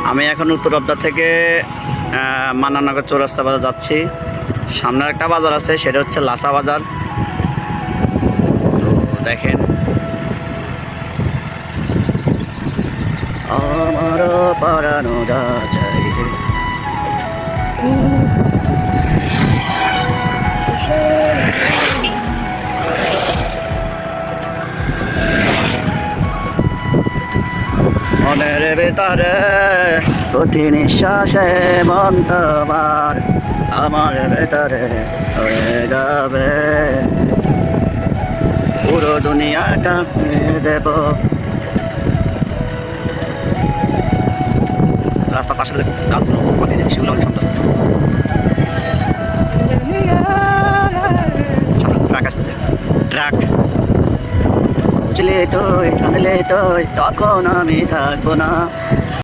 আমি এখন উত্তরবদা থেকে মান্নানগর চৌরাস্তা বাজার যাচ্ছি। সামনের একটা বাজার আছে, সেটা হচ্ছে লাসা বাজার। তো দেখেন, আমার পরানো যা চাই মনের ভেতরে প্রতি নিঃশ্বাসে মন্তবার আমার ভেতরে হয়ে যাবে, পুরো দুনিয়াটা দেব। রাস্তার পাশে গাছগুলো সেগুলো অনেক সুন্দর। ট্রাক আসতেছে, ট্রাক। বুঝলে তুই জানলে তুই তখন আমি থাকবো না।